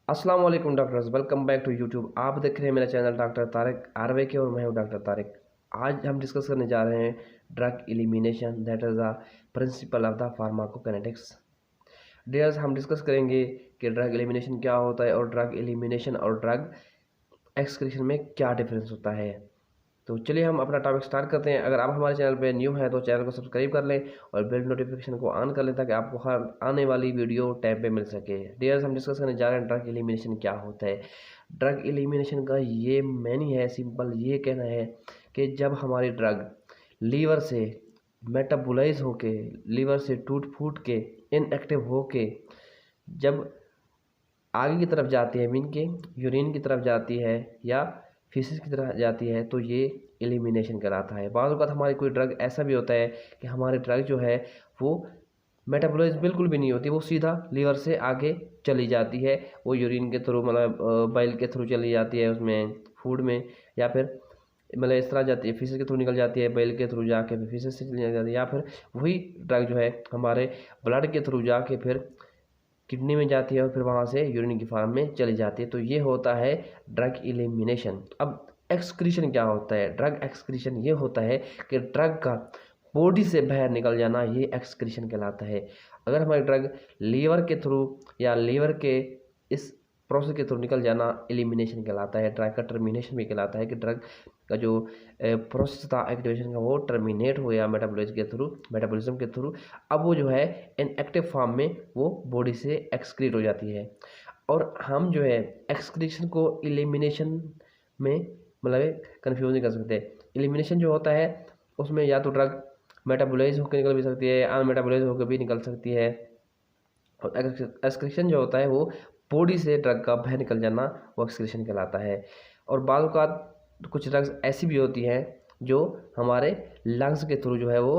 अस्सलाम वालेकुम doctors, welcome back to YouTube. आप देख रहे हैं मेरा चैनल डॉक्टर तारिक आरवे के और मैं हूं डॉक्टर तारिक। आज हम डिस्कस करने जा रहे हैं drug elimination, that is the principle of the pharmacokinetics. Dears, हम डिस्कस करेंगे कि ड्रग एलिमिनेशन क्या होता है और ड्रग एलिमिनेशन और ड्रग एक्सक्रीशन में क्या डिफरेंस होता है। तो चलिए हम अपना टॉपिक स्टार्ट करते हैं। अगर आप हमारे चैनल पे न्यू हैं तो चैनल को सब्सक्राइब कर लें और बेल नोटिफिकेशन को ऑन कर लें ताकि आपको हर आने वाली वीडियो टाइम पे मिल सके। डियर्स, हम डिस्कस करने जा रहे हैं ड्रग एलिमिनेशन क्या होता है। ड्रग एलिमिनेशन का ये मैनी है, सिंपल ये कहना है कि जब हमारी ड्रग लीवर से मेटाबोलाइज होके, लीवर से टूट फूट के, इनएक्टिव होके जब आगे की तरफ जाती है, मीन के यूरिन की तरफ जाती है या फीसिस की तरफ जाती है, तो ये एलिमिनेशन कराता है। बाज़ वक़्त हमारी कोई ड्रग ऐसा भी होता है कि हमारी ड्रग जो है वो मेटाबोलाइज बिल्कुल भी नहीं होती, वो सीधा लीवर से आगे चली जाती है। वो यूरिन के थ्रू, मतलब बाइल के थ्रू चली जाती है उसमें, फूड में, या फिर मतलब इस तरह जाती है, फीसिस के थ्रू निकल जाती है, बैल के थ्रू जाके फिर फीसिस से चली जाती है, या फिर वही ड्रग जो है हमारे ब्लड के थ्रू जाके फिर किडनी में जाती है और फिर वहाँ से यूरिन की फॉर्म में चली जाती है। तो ये होता है ड्रग एलिमिनेशन। अब एक्सक्रीशन क्या होता है? ड्रग एक्सक्रीशन ये होता है कि ड्रग का बॉडी से बाहर निकल जाना, ये एक्सक्रीशन कहलाता है। अगर हमारी ड्रग लीवर के थ्रू या लीवर के इस प्रोसेस के थ्रू निकल जाना एलिमिनेशन कहलाता है। ड्रग का टर्मिनेशन भी कहलाता है कि ड्रग का जो प्रोसेस था एक्टिवेशन का वो टर्मिनेट हो गया मेटाबॉलिज्म के थ्रू। अब वो जो है इनएक्टिव फॉर्म में वो बॉडी से एक्सक्रीट हो जाती है। और हम जो है एक्सक्रीशन को एलिमिनेशन में मतलब कन्फ्यूज नहीं कर सकते। एलिमिनेशन जो होता है उसमें या तो ड्रग मेटाबोलाइज होकर निकल भी सकती है, अनमेटाबोलाइज होकर भी निकल सकती है। और एक्सक्रीशन जो होता है वो बॉडी से ड्रग का बाहर निकल जाना, वो एक्सक्रीशन कहलाता है। और बाद औक़ात कुछ ड्रग्स ऐसी भी होती हैं जो हमारे लंग्स के थ्रू जो है वो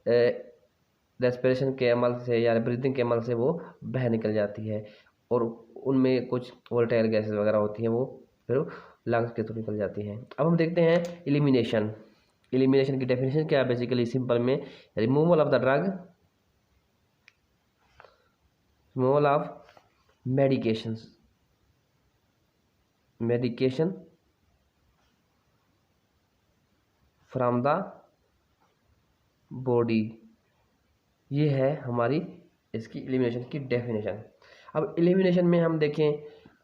रेस्पिरेशन के अमल से या ब्रीदिंग के अमल से वो बाहर निकल जाती है, और उनमें कुछ वोलेटाइल गैसेस वगैरह होती हैं, वो फिर लंग्स के थ्रू निकल जाती हैं। अब हम देखते हैं एलिमिनेशन। एलिमिनेशन की डेफिनेशन क्या है? बेसिकली सिंपल में removal of the drug, removal of medication from the body. ये है हमारी इसकी एलिमिनेशन की डेफिनेशन। अब एलिमिनेशन में हम देखें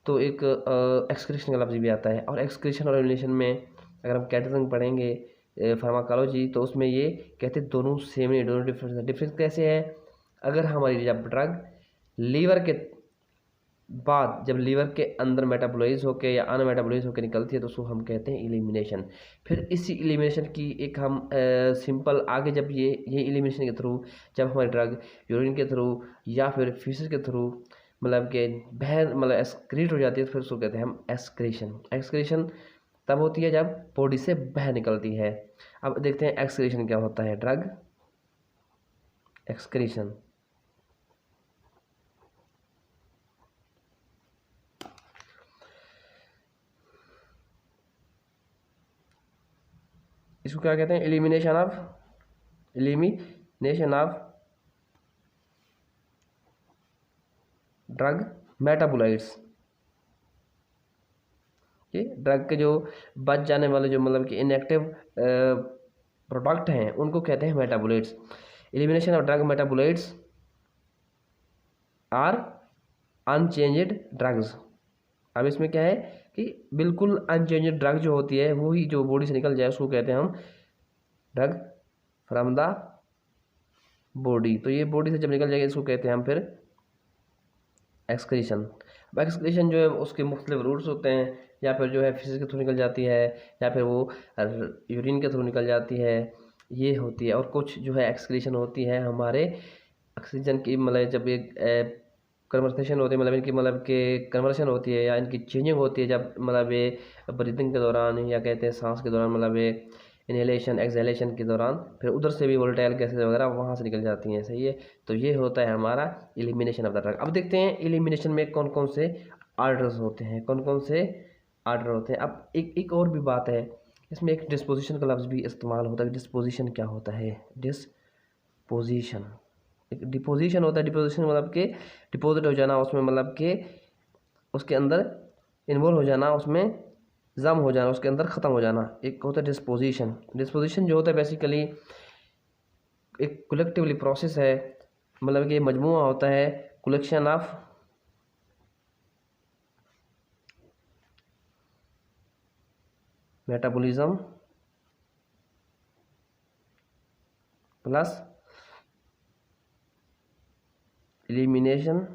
तो एक एक्सक्रीशन का लफ्ज़ भी आता है, और एक्सक्रीशन और एलिमिनेशन में अगर हम कैटेगरी पढ़ेंगे फार्माकोलॉजी तो उसमें ये कहते हैं दोनों सेम नहीं, दोनों डिफरेंस कैसे है? अगर हमारी जब ड्रग लीवर के बाद जब लीवर के अंदर मेटाबोलाइज होके या अनमेटाबोलाइज होकर निकलती है तो उसको हम कहते हैं एलिमिनेशन। फिर इसी एलिमिनेशन की एक हम सिंपल आगे जब ये एलिमिनेशन के थ्रू जब हमारी ड्रग यूरिन के थ्रू या फिर फीसेस के थ्रू मतलब के बाहर मतलब एक्सक्रीट हो जाती है तो फिर उसको कहते हैं हम एक्सक्रीशन। एक्सक्रीशन तब होती है जब बॉडी से बाहर निकलती है। अब देखते हैं एक्सक्रीशन क्या होता है। ड्रग एक्सक्रीशन इसको क्या कहते हैं? Elimination of drug metabolites. ये ड्रग के जो बच जाने वाले जो मतलब कि इनएक्टिव प्रोडक्ट हैं उनको कहते हैं metabolites. Elimination of drug metabolites are unchanged drugs. अब इसमें क्या है कि बिल्कुल अनचेंज्ड ड्रग जो होती है वही जो बॉडी से निकल जाए उसको कहते हैं हम ड्रग फ्रॉम द बॉडी। तो ये बॉडी से जब निकल जाएगी इसको कहते हैं हम फिर एक्सक्रीशन। अब एक्सक्रीशन जो है उसके मुख्तलिफ रूट्स होते हैं, या फिर जो है फिजिक्स के थ्रू निकल जाती है या फिर वो यूरिन के थ्रू निकल जाती है, ये होती है। और कुछ जो है एक्सक्रीशन होती है हमारे ऑक्सीजन की मतलब जब एक कन्वर्सेशन होती है, मतलब इनकी मतलब के कन्वर्शन होती है या इनकी चेंजिंग होती है जब मतलब ये ब्रीदिंग के दौरान या कहते हैं सांस के दौरान, मतलब ये इनहेलेशन एक्सहेलेशन के दौरान फिर उधर से भी वोलेटाइल गैसेस वगैरह वहाँ से निकल जाती हैं। सही है, तो ये होता है हमारा एलिमिनेशन ऑफ द ड्रग। अब देखते हैं एलिमिनेशन में कौन कौन से आर्डर्स होते हैं, कौन कौन से आर्डर होते हैं। अब एक और भी बात है, इसमें एक डिस्पोजिशन का लफ्ज़ भी इस्तेमाल होता है। डिस्पोजिशन क्या होता है? डिस्पोजिशन एक डिपोजिशन होता है। डिपोजिशन मतलब कि डिपॉजिट हो जाना, उसमें मतलब कि उसके अंदर इन्वॉल्व हो जाना, उसमें जम हो जाना, उसके अंदर ख़त्म हो जाना। एक होता है डिस्पोजिशन। डिस्पोजिशन जो होता है बेसिकली एक कलेक्टिवली प्रोसेस है, मतलब कि मजमूआ होता है collection of metabolism plus elimination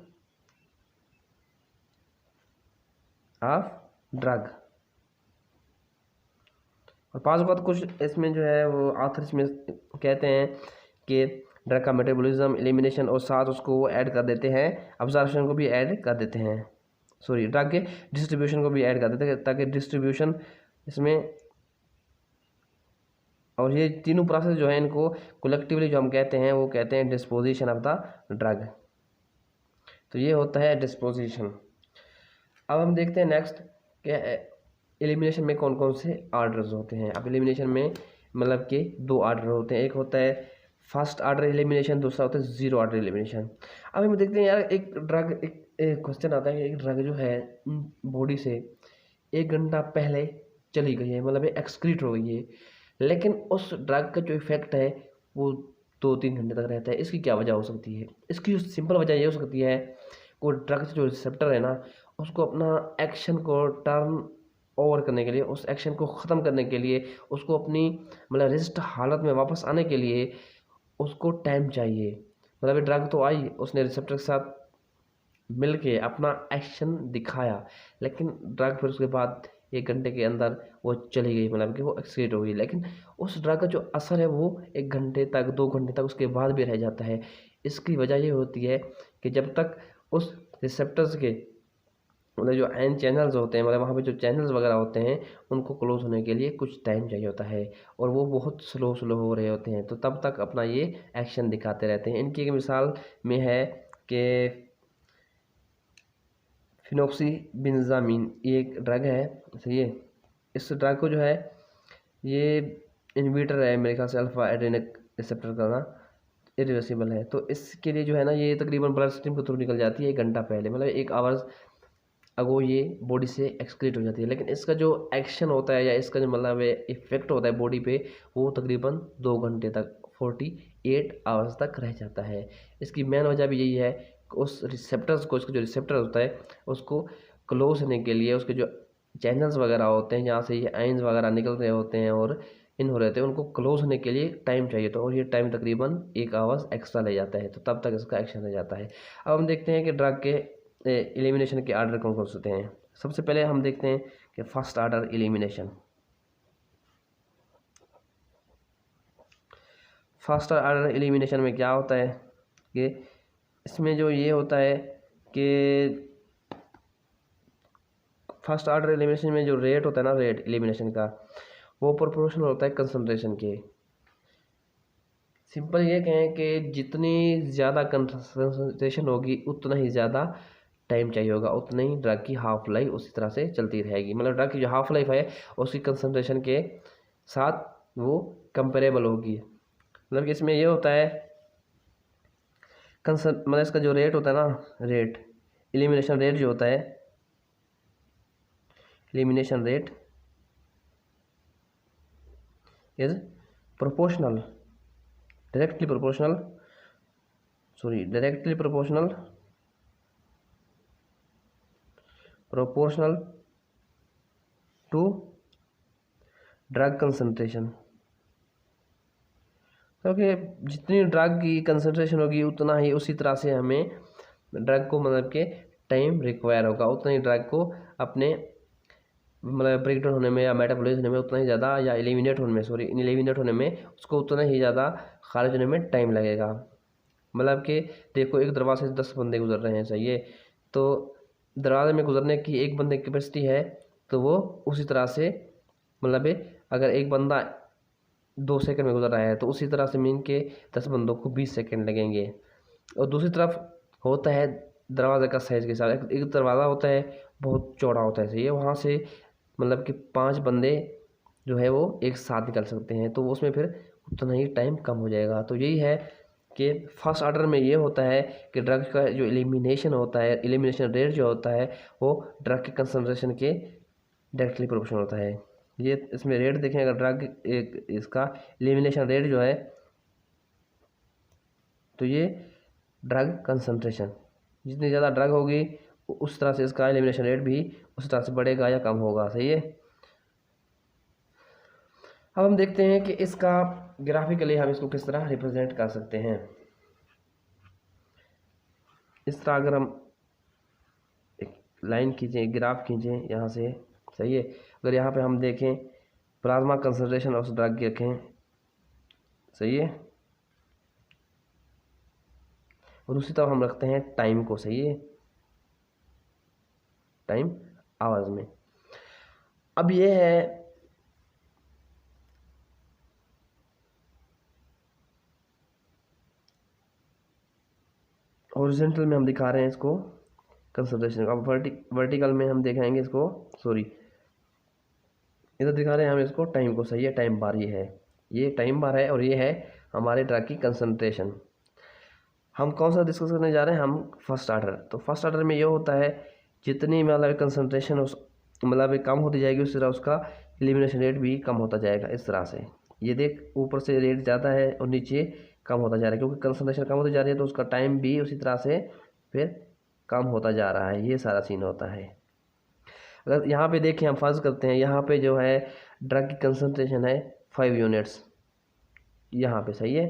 of drug. और पांच बात कुछ इसमें जो है वो आथर इसमें कहते हैं कि ड्रग का मेटाबॉलिज्म, एलिमिनेशन और साथ उसको वो ऐड कर देते हैं, अब्जॉर्प्शन को भी ऐड कर देते हैं, सॉरी ड्रग के डिस्ट्रीब्यूशन को भी ऐड कर देते हैं, ताकि डिस्ट्रीब्यूशन इसमें, और ये तीनों प्रोसेस जो है इनको कलेक्टिवली जो हम कहते हैं वो कहते हैं डिस्पोजिशन ऑफ द ड्रग। तो ये होता है डिस्पोजिशन। अब हम देखते हैं नेक्स्ट कि एलिमिनेशन में कौन कौन से आर्डर्स होते हैं। अब एलिमिनेशन में मतलब कि दो आर्डर होते हैं, एक होता है फर्स्ट आर्डर एलिमिनेशन, दूसरा होता है जीरो आर्डर एलिमिनेशन। अब हम देखते हैं यार एक ड्रग, एक क्वेश्चन आता है कि एक ड्रग जो है बॉडी से 1 घंटा पहले चली गई है, मतलब एक्सक्रीट हो गई है, लेकिन उस ड्रग का जो इफेक्ट है वो 2-3 घंटे तक रहता है। इसकी क्या वजह हो सकती है? इसकी सिंपल वजह ये हो सकती है वो ड्रग जो रिसेप्टर है ना, उसको अपना एक्शन को टर्न ओवर करने के लिए, उस एक्शन को ख़त्म करने के लिए, उसको अपनी मतलब रेस्ट हालत में वापस आने के लिए उसको टाइम चाहिए। मतलब ड्रग तो आई, उसने रिसेप्टर के साथ मिल के अपना एक्शन दिखाया, लेकिन ड्रग फिर उसके बाद 1 घंटे के अंदर वो चली गई, मतलब कि वो एक्सक्रीट हो गई। लेकिन उस ड्रग का जो असर है वो 1 घंटे तक, 2 घंटे तक उसके बाद भी रह जाता है। इसकी वजह ये होती है कि जब तक उस रिसेप्टर्स के मतलब जो आयन चैनल्स होते हैं, मतलब वहाँ पे जो चैनल्स वगैरह होते हैं, उनको क्लोज होने के लिए कुछ टाइम चाहिए होता है, और वो बहुत स्लो स्लो हो रहे होते हैं, तो तब तक अपना ये एक्शन दिखाते रहते हैं। इनकी एक मिसाल में है कि फिनोक्सीबेंजामीन, ये एक ड्रग है, सही है। इस ड्रग को जो है ये इनहिबिटर है मेरे ख्याल से अल्फा एड्रेनिक रिसेप्टर का ना, इरिवर्सिबल है। तो इसके लिए जो है ना ये तकरीबन ब्लड स्ट्रीम के थ्रू निकल जाती है 1 घंटा पहले, मतलब 1 आवर्स अगो ये बॉडी से एक्सक्रीट हो जाती है। लेकिन इसका जो एक्शन होता है या इसका जो मतलब इफेक्ट होता है बॉडी पे, वो तकरीबन 2 घंटे तक 48 आवर्स तक रह जाता है। इसकी मेन वजह भी यही है कि उस रिसेप्टर्स को, इसका जो रिसेप्टर होता है उसको क्लोज होने के लिए, उसके जो चैनल्स वगैरह होते हैं जहाँ से ये आयन्स वगैरह निकल रहे होते हैं और इन हो रहे थे, उनको क्लोज होने के लिए टाइम चाहिए। तो और ये टाइम तकरीबन 1 आवर्स एक्स्ट्रा ले जाता है, तो तब तक इसका एक्शन रह जाता है। अब हम देखते हैं कि ड्रग के एलिमिनेशन के आर्डर कौन कौन से होते हैं। सबसे पहले हम देखते हैं कि first order elimination. First order elimination में क्या होता है कि इसमें जो ये होता है कि फर्स्ट आर्डर एलिमिनेशन में जो रेट होता है ना, रेट एलिमिनेशन का, वो प्रोपोर्शनल होता है कंसंट्रेशन के। सिंपल ये कहें कि जितनी ज़्यादा कंसंट्रेशन होगी उतना ही ज़्यादा टाइम चाहिए होगा, उतना ही ड्रग की हाफ लाइफ उसी तरह से चलती रहेगी। मतलब ड्रग की जो हाफ लाइफ है उसकी कंसंट्रेशन के साथ वो कंपेरेबल होगी। मतलब कि इसमें ये होता है मतलब इसका जो रेट होता है ना, रेट एलिमिनेशन रेट जो होता है, elimination rate is proportional, directly proportional to drug concentration. क्योंकि जितनी ड्रग की कंसंट्रेशन होगी उतना ही उसी तरह से हमें ड्रग को मतलब के टाइम रिक्वायर होगा, उतना ही ड्रग को अपने मतलब ब्रेक डाउन होने में या मेटाबॉलाइज होने में उतना ही ज़्यादा, या एलिमिनेट होने में, सॉरी एलिमिनेट होने में उसको उतना ही ज़्यादा खारिज होने में टाइम लगेगा। मतलब कि देखो एक दरवाजे से 10 बंदे गुजर रहे हैं, सही है, तो दरवाजे में गुजरने की एक बंदे की कैपेसिटी है, तो वो उसी तरह से मतलब अगर एक बंदा 2 सेकंड में गुजर रहा है तो उसी तरह से मीन के 10 बंदों को 20 सेकंड लगेंगे। और दूसरी तरफ होता है दरवाजे का साइज़ के हिसाब, एक दरवाज़ा होता है बहुत चौड़ा होता है, सही है, वहाँ से मतलब कि 5 बंदे जो है वो एक साथ निकल सकते हैं, तो उसमें फिर उतना ही टाइम कम हो जाएगा। तो यही है कि फर्स्ट ऑर्डर में ये होता है कि ड्रग का जो एलिमिनेशन होता है, एलिमिनेशन रेट जो होता है वो ड्रग के कंसंट्रेशन के डायरेक्टली प्रोपोर्शनल होता है। ये इसमें रेट देखें, अगर ड्रग एक इसका एलिमिनेशन रेट जो है तो ये ड्रग कंसंट्रेशन, जितनी ज़्यादा ड्रग होगी उस तरह से इसका एलिमिनेशन रेट भी उस तरह से बढ़ेगा या कम होगा। सही है। अब हम देखते हैं कि इसका ग्राफिकली हम इसको किस तरह रिप्रेजेंट कर सकते हैं। इस तरह अगर हम एक लाइन खींचें, ग्राफ खींचें यहाँ से, सही है। अगर यहाँ पे हम देखें प्लाज्मा कंसंट्रेशन उस ड्रग की रखें, सही है, और उसी तरह हम रखते हैं टाइम को, सही है, टाइम आवर्स में। अब ये है हॉरिजॉन्टल में हम दिखा रहे हैं इसको कंसंट्रेशन। अब वर्टिकल में हम दिखाएंगे इसको, सॉरी इधर दिखा रहे हैं हम इसको टाइम को, सही है, टाइम बार ये टाइम बार है और ये है हमारे ड्रग की कंसंट्रेशन। हम कौन सा डिस्कस करने जा रहे हैं, हम फर्स्ट ऑर्डर। तो फर्स्ट ऑर्डर में ये होता है जितनी मतलब कंसंट्रेशन उस मतलब कम होती जाएगी उस तरह उसका एलिमिनेशन रेट भी कम होता जाएगा। इस तरह से ये देख, ऊपर से रेट ज़्यादा है और नीचे कम होता जा रहा है, क्योंकि कंसंट्रेशन कम होती जा रही है तो उसका टाइम भी उसी तरह से फिर कम होता जा रहा है। ये सारा सीन होता है। अगर यहाँ पे देखें, हम फर्ज करते हैं यहाँ पे जो है ड्रग की कंसंट्रेशन है 5 यूनिट्स यहाँ पे, सही है,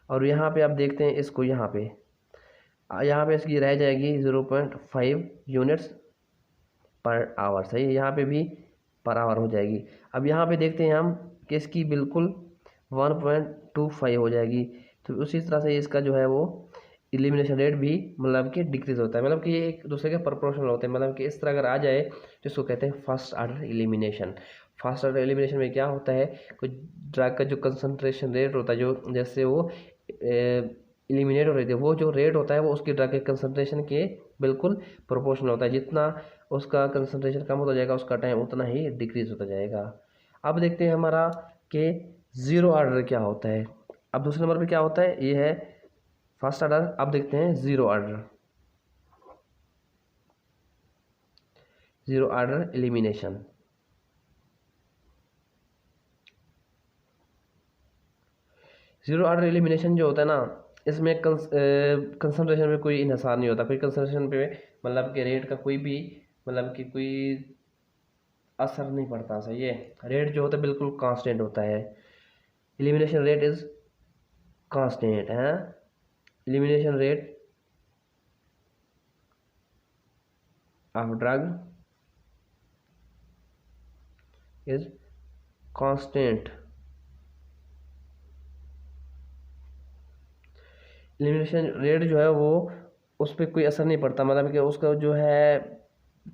और यहाँ पे आप देखते हैं इसको यहाँ पे इसकी रह जाएगी 0.5 यूनिट्स पर आवर, सही है, यहाँ पे भी पर आवर हो जाएगी। अब यहाँ पे देखते हैं हम कि इसकी बिल्कुल 1.25 हो जाएगी। तो उसी तरह से इसका जो है वो एलिमिनेशन रेट भी मतलब कि डिक्रीज होता है, मतलब कि ये एक दूसरे के प्रोपोर्शनल होते हैं। मतलब कि इस तरह अगर आ जाए तो इसको कहते हैं first order elimination. First order elimination में क्या होता है, कुछ ड्रग का जो कंसंट्रेशन रेट होता है, जो जैसे वो एलिमिनेट हो रही थी, वो जो रेट होता है वो उसकी ड्रग के कंसंट्रेशन के बिल्कुल प्रोपोर्शनल होता है। जितना उसका कंसंट्रेशन कम होता जाएगा उसका टाइम उतना ही डिक्रीज होता जाएगा। अब देखते हैं हमारा कि ज़ीरो ऑर्डर क्या होता है। अब दूसरे नंबर पे क्या होता है, ये है फर्स्ट ऑर्डर। अब देखते हैं zero order, zero order elimination. Zero order elimination जो होता है ना, इसमें कंसंट्रेशन में कोई इन्हिसार नहीं होता, फिर कंसंट्रेशन पे मतलब कि रेट का कोई भी मतलब कि कोई असर नहीं पड़ता। सही है, रेट जो होता है बिल्कुल कांस्टेंट होता है। एलिमिनेशन रेट इज कांस्टेंट है, elimination rate of drug is constant. Elimination rate जो है वो उस पर कोई असर नहीं पड़ता, मतलब कि उसका जो है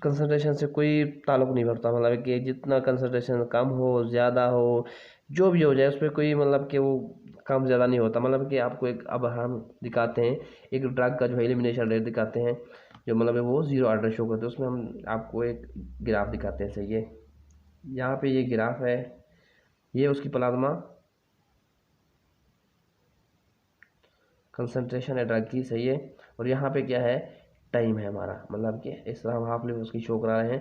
कंसंट्रेशन से कोई ताल्लुक नहीं पड़ता। मतलब कि जितना कंसंट्रेशन कम हो ज़्यादा हो जो भी हो जाए उस पर कोई मतलब कि वो कम ज़्यादा नहीं होता। मतलब कि आपको एक अब हम दिखाते हैं एक ड्रग का जो है एलिमिनेशन रेट दिखाते हैं, जो मतलब वो ज़ीरो ऑर्डर शो करते हैं। उसमें हम आपको एक ग्राफ दिखाते हैं, सही है, यहाँ पे ये ग्राफ है, ये उसकी प्लाज्मा कंसंट्रेशन है ड्रग की, सही है, और यहाँ पे क्या है, टाइम है हमारा। मतलब कि इस तरह हम हाफ लिमिट उसकी शो करा रहे हैं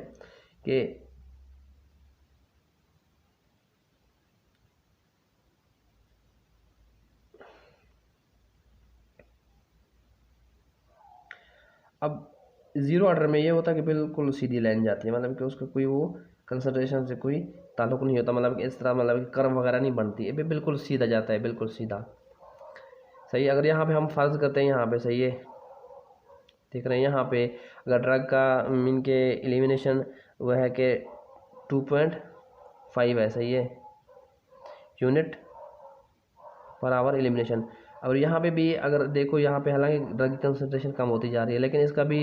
कि अब ज़ीरो ऑर्डर में ये होता है कि बिल्कुल सीधी लाइन जाती है, मतलब कि उसका कोई वो कंसंट्रेशन से कोई ताल्लुक नहीं होता। मतलब कि इस तरह मतलब कि कर्व वगैरह नहीं बनती है, बिल्कुल सीधा जाता है, बिल्कुल सीधा, सही। अगर यहाँ पे हम फर्ज करते हैं यहाँ पे, सही है, देख रहे हैं यहाँ पे अगर ड्रग का मीन के एलिमिनेशन वह है कि 2.5 है, सही है, यूनिट पर आवर एलिमिनेशन। और यहाँ पे भी अगर देखो, यहाँ पे हालांकि ड्रग की कंसंट्रेशन कम होती जा रही है, लेकिन इसका भी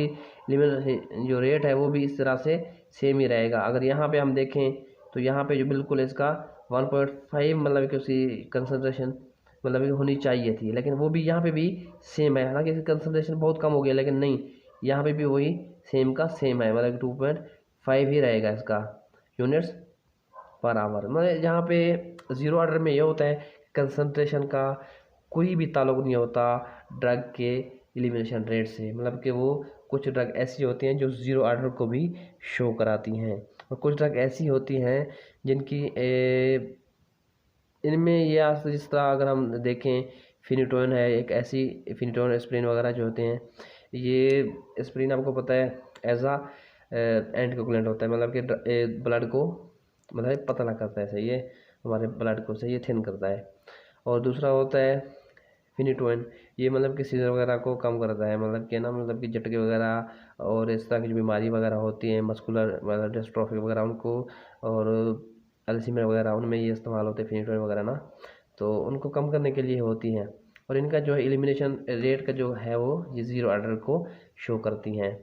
लिमिट जो रेट है वो भी इस तरह से सेम ही रहेगा। अगर यहाँ पे हम देखें तो यहाँ पे जो बिल्कुल इसका 1.5 मतलब कि उसकी कंसंट्रेशन मतलब कि होनी चाहिए थी, लेकिन वो भी यहाँ पे भी सेम है। हालांकि इसकी कंसंट्रेशन बहुत कम हो गया, लेकिन नहीं, यहाँ पे भी वही सेम का सेम है, मतलब कि 2.5 ही रहेगा इसका यूनिट्स पर आवर। मतलब यहाँ पे ज़ीरो ऑर्डर में ये होता है कंसंट्रेशन का कोई भी ताल्लुक नहीं होता ड्रग के एलिमिनेशन रेट से। मतलब कि वो कुछ ड्रग ऐसी होती हैं जो ज़ीरो ऑर्डर को भी शो कराती हैं, और कुछ ड्रग ऐसी होती हैं जिनकी इनमें ये आज जिस तरह अगर हम देखें, फिनिटोन है एक ऐसी, फिनिटोन एस्प्रिन वगैरह जो होते हैं, ये एस्प्रिन आपको पता है एज आ एंटीकोगुलेंट होता है, मतलब कि ब्लड को मतलब पतला करता है, सही है, हमारे ब्लड को सही है थिन करता है। और दूसरा होता है फिनिटोन, ये मतलब कि सीजर वगैरह को कम करता है, मतलब कि ना मतलब कि झटके वगैरह और इस तरह की जो बीमारी वगैरह होती हैं मस्कुलर मतलब डिस्ट्रॉफी वगैरह उनको, और अल्जीमर वगैरह उनमें ये इस्तेमाल होते हैं फिनिटोन वगैरह ना, तो उनको कम करने के लिए होती हैं। और इनका जो है एलिमिनेशन रेट का जो है वो ये ज़ीरो ऑर्डर को शो करती हैं।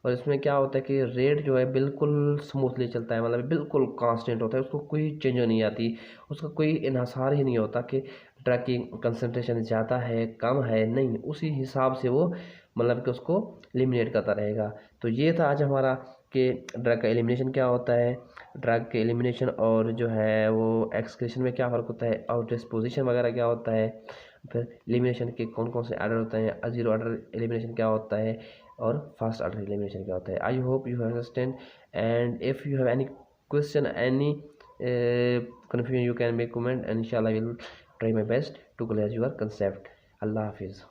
और इसमें क्या होता है कि रेट जो है बिल्कुल स्मूथली चलता है, मतलब बिल्कुल कांस्टेंट होता है, उसको कोई चेंज नहीं आती, उसका कोई इन्हिसार ही नहीं होता कि ड्रग की कंसंट्रेशन ज़्यादा है कम है, नहीं, उसी हिसाब से वो मतलब कि उसको एलिमिनेट करता रहेगा। तो ये था आज हमारा कि ड्रग का एलिमिनेशन क्या होता है, ड्रग के एलिमिनेशन और जो है वो एक्सक्रीशन में क्या फ़र्क होता है, और डिस्पोजिशन वगैरह क्या होता है, फिर एलिमिनेशन के कौन कौन से ऑर्डर होते हैं, ज़ीरो ऑर्डर एलिमिनेशन क्या होता है, और फास्ट ऑर्डर एलिमिनेशन क्या होता है। I hope you understand, and if you have any question any confusion you can make comment, and inshallah I will try my best to clear your concept. Allah Hafiz.